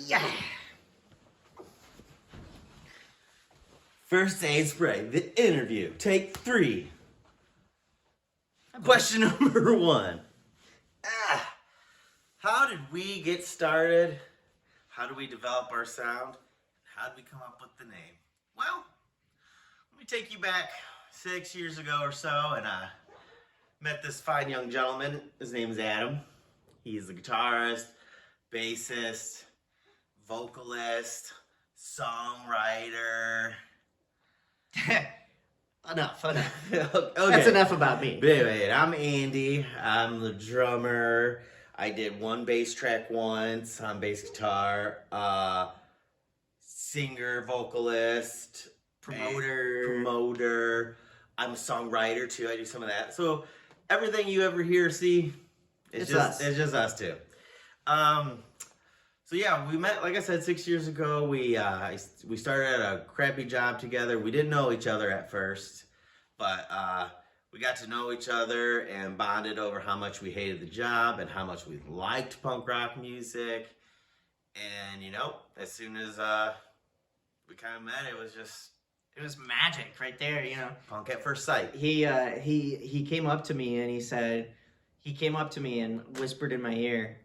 Yeah. First aid spray, the interview, take 3. Question number 1. How did we get started? How do we develop our sound? How did we come up with the name? Well, let me take you back 6 years ago or so, and I met this fine young gentleman. His name is Adam. He's a guitarist, bassist, vocalist, songwriter. Enough. Okay. That's enough about me. But anyway, I'm Andy. I'm the drummer. I did one bass track once on bass guitar. Singer, vocalist, promoter. I'm a songwriter too. I do some of that. So everything you ever hear or see, it's just us two. So yeah, we met, like I said, 6 years ago. We started at a crappy job together. We didn't know each other at first, but we got to know each other and bonded over how much we hated the job and how much we liked punk rock music. And as soon as we kind of met, it was magic right there, punk at first sight. He came up to me and he came up to me and whispered in my ear.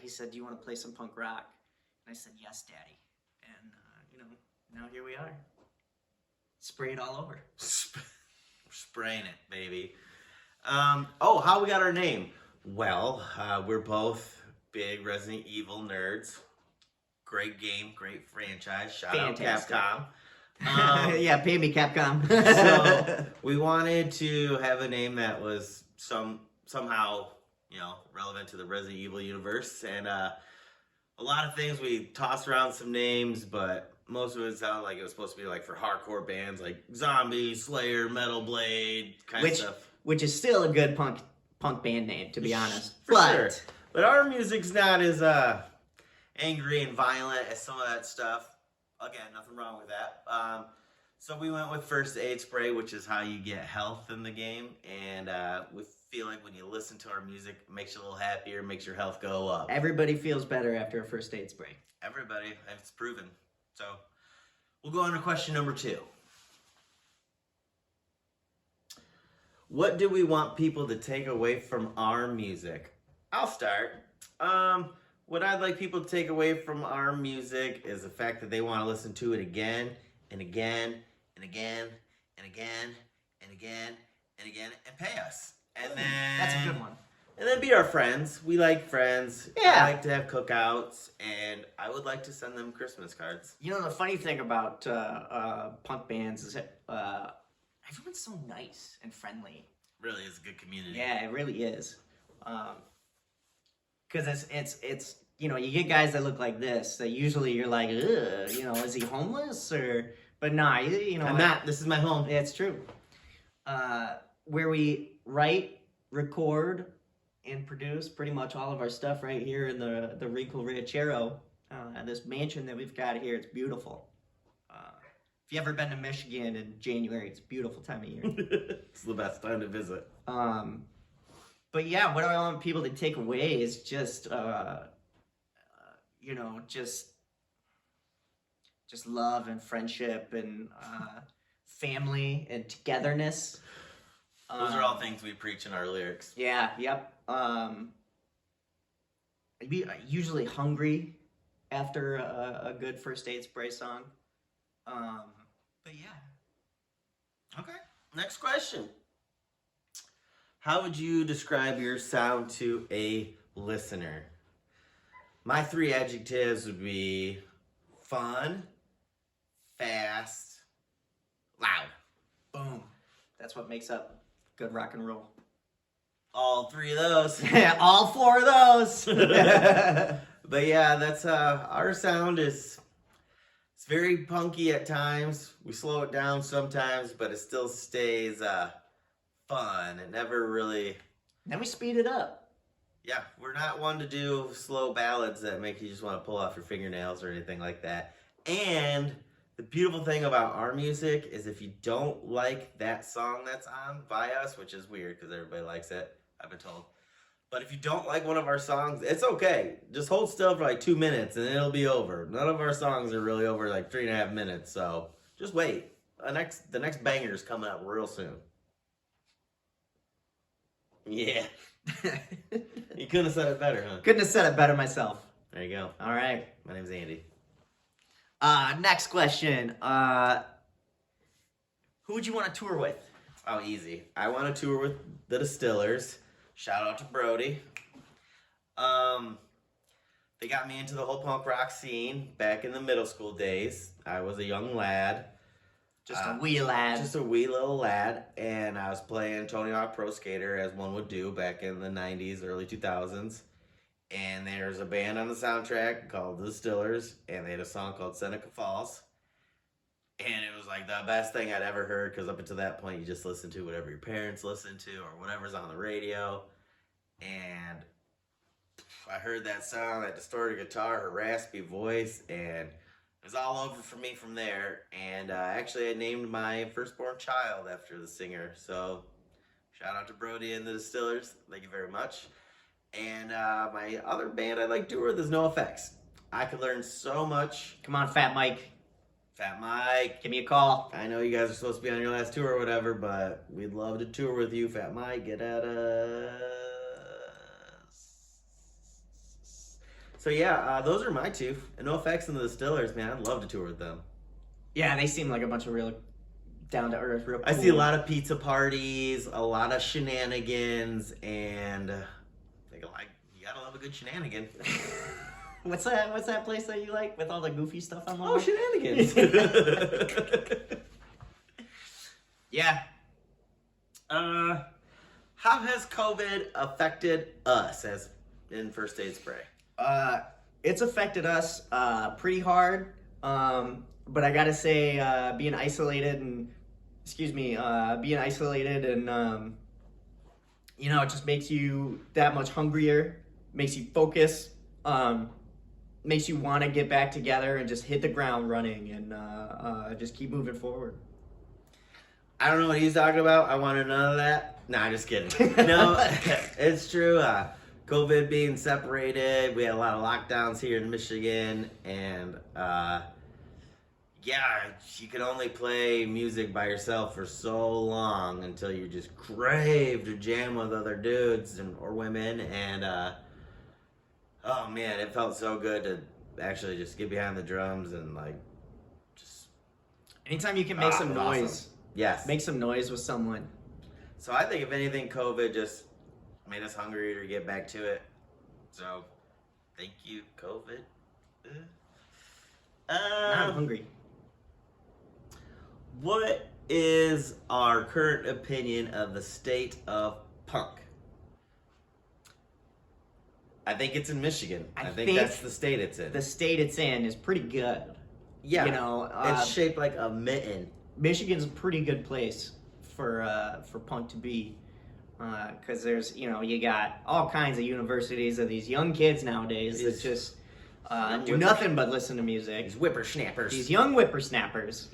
He said, "Do you want to play some punk rock?" And I said, "Yes, Daddy." And now here we are. Spray it all over. Spraying it, baby. How we got our name? Well, we're both big Resident Evil nerds. Great game, great franchise. Shout Fantastic. out Capcom. Yeah, pay me, Capcom. So we wanted to have a name that was somehow relevant to the Resident Evil universe, and a lot of things we tossed around some names, but most of it sounded like it was supposed to be like for hardcore bands like Zombie, Slayer, Metal Blade kind of stuff. Which is still a good punk band name, to be honest. For sure. But our music's not as angry and violent as some of that stuff. Again, nothing wrong with that. So we went with First Aid Spray, which is how you get health in the game, and we feel like when you listen to our music, it makes you a little happier, makes your health go up. Everybody feels better after a first aid spray. Everybody, and it's proven. So we'll go on to question number 2. What do we want people to take away from our music? I'll start. What I'd like people to take away from our music is the fact that they want to listen to it again and again and again and again and again and again and pay us. And then That's a good one. And then be our friends. We like friends. Yeah. I like to have cookouts, and I would like to send them Christmas cards. The funny thing about punk bands is that everyone's so nice and friendly. Really is a good community. Yeah, it really is. Because it's you get guys that look like this that usually you're like, ugh, is he homeless but nah, I'm not. This is my home. Yeah, it's true. Where we write, record, and produce pretty much all of our stuff right here in the Rico Ranchero, this mansion that we've got here. It's beautiful. If you ever been to Michigan in January, it's a beautiful time of year. It's the best time to visit. But yeah, what I want people to take away is just, just love and friendship and family and togetherness. Those are all things we preach in our lyrics. Yeah, yep. I'd be usually hungry after a good First Aid Spray song. But yeah. Okay, next question. How would you describe your sound to a listener? My 3 adjectives would be fun, fast, loud. Boom. That's what makes up good rock and roll. All 3 of those. All 4 of those. But yeah, that's our sound is it's very punky at times. We slow it down sometimes, but it still stays fun. It never really. Then we speed it up. Yeah, we're not one to do slow ballads that make you just want to pull off your fingernails or anything like that. And the beautiful thing about our music is if you don't like that song that's on by us, which is weird because everybody likes it, I've been told. But if you don't like one of our songs, it's okay. Just hold still for like 2 minutes and it'll be over. None of our songs are really over like 3.5 minutes, so just wait. The next banger is coming up real soon. Yeah. You couldn't have said it better, huh? Couldn't have said it better myself. There you go. All right. My name's Andy. Next question. Who would you want to tour with? Oh, easy. I want to tour with the Distillers. Shout out to Brody. They got me into the whole punk rock scene back in the middle school days. I was a young lad. Just a wee lad. Just a wee little lad. And I was playing Tony Hawk Pro Skater, as one would do back in the 90s, early 2000s. And there's a band on the soundtrack called The Distillers, and they had a song called Seneca Falls. And it was like the best thing I'd ever heard, because up until that point, you just listen to whatever your parents listen to or whatever's on the radio. And I heard that song, that distorted guitar, her raspy voice, and it was all over for me from there. And actually, I named my firstborn child after the singer. So shout out to Brody and the Distillers. Thank you very much. And my other band I'd like to tour with is NoFX. I could learn so much. Come on, Fat Mike. Fat Mike. Give me a call. I know you guys are supposed to be on your last tour or whatever, but we'd love to tour with you, Fat Mike. Get at us. So yeah, those are my two. And NoFX and the Distillers, man, I'd love to tour with them. Yeah, they seem like a bunch of real down-to-earth, real cool. I see a lot of pizza parties, a lot of shenanigans, and you gotta love a good shenanigan. What's that place that you like with all the goofy stuff on the Oh, shenanigans. Yeah. How has COVID affected us as in First Aid Spray? It's affected us pretty hard. But I gotta say, being isolated and it just makes you that much hungrier, makes you focus, makes you want to get back together and just hit the ground running and just keep moving forward. I don't know what he's talking about. I wanted none of that. Nah, I'm just kidding. No, it's true. COVID being separated, we had a lot of lockdowns here in Michigan, and you could only play music by yourself for so long until you just crave to jam with other dudes or women, and oh man, it felt so good to actually just get behind the drums and just. Anytime you can make some noise. Awesome. Yes. Make some noise with someone. So I think if anything, COVID just made us hungrier to get back to it. So, thank you, COVID. I'm hungry. What is our current opinion of the state of punk? I think it's in Michigan. I think that's the state it's in. The state it's in is pretty good. Yeah. It's shaped like a mitten. Michigan's a pretty good place for punk to be. Because there's, you got all kinds of universities of these young kids nowadays that just do nothing but listen to music. These whippersnappers. These young whippersnappers.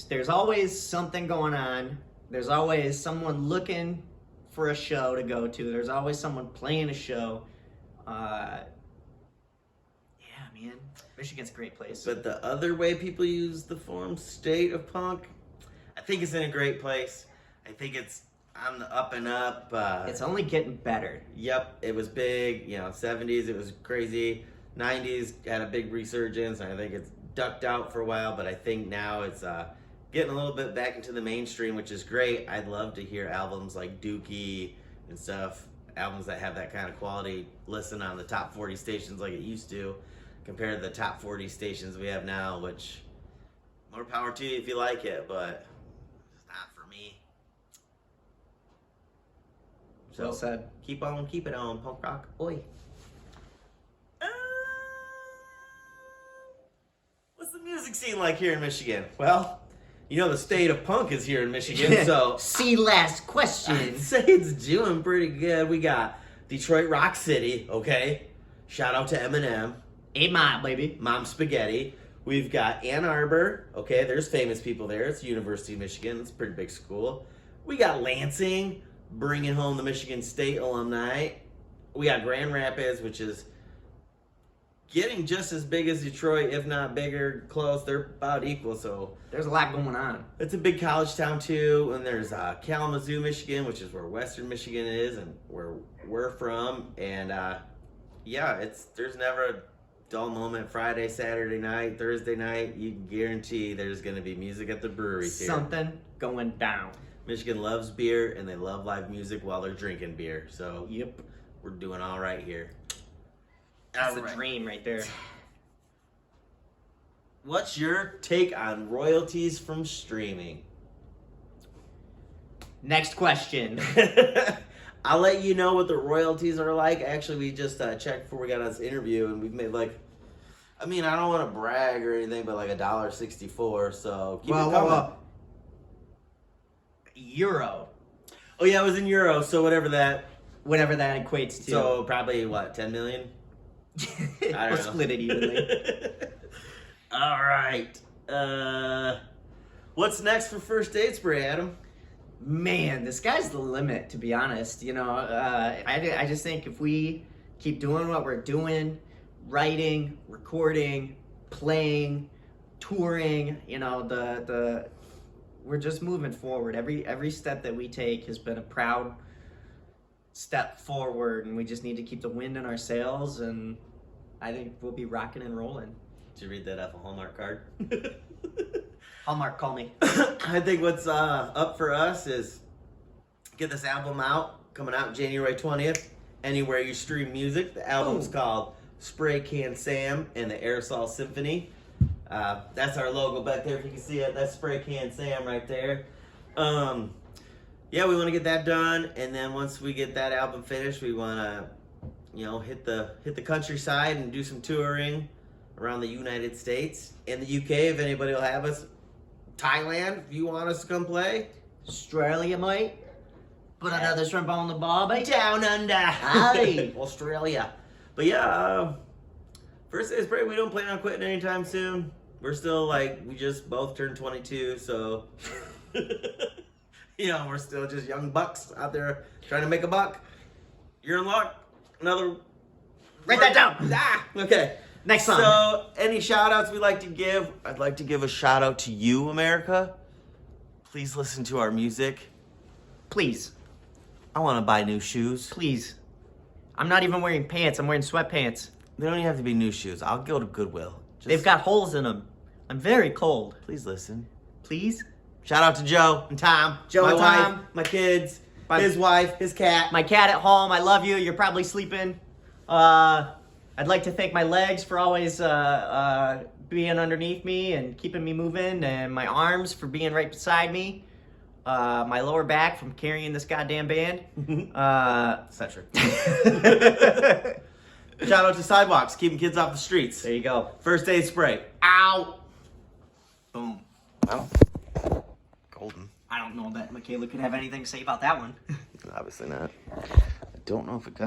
There's always something going on. There's always someone looking for a show to go to. There's always someone playing a show. Yeah, man. Michigan's a great place. But the other way people use the form state of punk, I think it's in a great place. I think it's on the up and up. It's only getting better. Yep, it was big. 70s, it was crazy. 90s had a big resurgence, and I think it's ducked out for a while, but I think now it's getting a little bit back into the mainstream, which is great. I'd love to hear albums like Dookie and stuff, albums that have that kind of quality listen on the top 40 stations like it used to, compared to the top 40 stations we have now, which more power to you if you like it, but it's not for me. So Well said. Keep it on, punk rock. Oi. What's the music scene like here in Michigan? Well, the state of punk is here in Michigan, so See, last I'd question. say it's doing pretty good. We got Detroit Rock City, okay? Shout out to Eminem. 8 Mile, baby. Mom Spaghetti. We've got Ann Arbor, okay? There's famous people there. It's University of Michigan. It's a pretty big school. We got Lansing, bringing home the Michigan State alumni. we got Grand Rapids, which is getting just as big as Detroit, if not bigger, close. They're about equal, so There's a lot going on. it's a big college town too. And there's Kalamazoo, Michigan, which is where Western Michigan is and where we're from. And yeah, there's never a dull moment. Friday, Saturday night, Thursday night, you can guarantee there's going to be music at the breweries here. Something going down. Michigan loves beer and they love live music while they're drinking beer. So Yep. we're doing all right here. That's All a right. dream right there. What's your take on royalties from streaming? Next question. I'll let you know what the royalties are like. Actually, we just checked before we got on this interview, and we've made I don't want to brag or anything, but like $1.64. So keep it coming. Euro. Oh yeah, it was in euros. So whatever that. Whatever that equates to. So probably what, 10 million? I don't We'll know. split it evenly. All right. What's next for First Date Spray, Adam? Man, the sky's the limit, to be honest. I just think if we keep doing what we're doing, writing, recording, playing, touring, we're just moving forward. Every step that we take has been a proud step forward, and we just need to keep the wind in our sails, and I think we'll be rocking and rolling. Did you read that off a Hallmark card? Hallmark, call me. I think what's up for us is get this album out, coming out January 20th, anywhere you stream music. The album's Boom. called Spray Can Sam and the Aerosol Symphony. That's our logo back there, if you can see it. That's Spray Can Sam right there. Yeah, we want to get that done, and then once we get that album finished, we want to, hit the countryside and do some touring around the United States and the UK if anybody will have us. Thailand, if you want us to come play. Australia, mate. Put another shrimp on the barbie. Down under. Aye. Australia. But yeah, First Date Spray, we don't plan on quitting anytime soon. We're still we just both turned 22, so we're still just young bucks out there trying to make a buck. You're in luck. Another. Write that down. Okay. Next song. So, any shout outs we like to give? I'd like to give a shout out to you, America. Please listen to our music. Please. I want to buy new shoes. Please. I'm not even wearing pants. I'm wearing sweatpants. They don't even have to be new shoes. I'll go to Goodwill. They've got holes in them. I'm very cold. Please listen. Please? Shout out to Joe and Tom. Joe my and wife, Tom. my kids, his wife, his cat. My cat at home. I love you. You're probably sleeping. I'd like to thank my legs for always being underneath me and keeping me moving, and my arms for being right beside me. My lower back from carrying this goddamn band. That's not true. Shout out to Sidewalks, keeping kids off the streets. There you go. First Date Spray. Ow! Boom. Well, golden. I don't know that Michaela could have anything to say about that one. Obviously not. I don't know if it got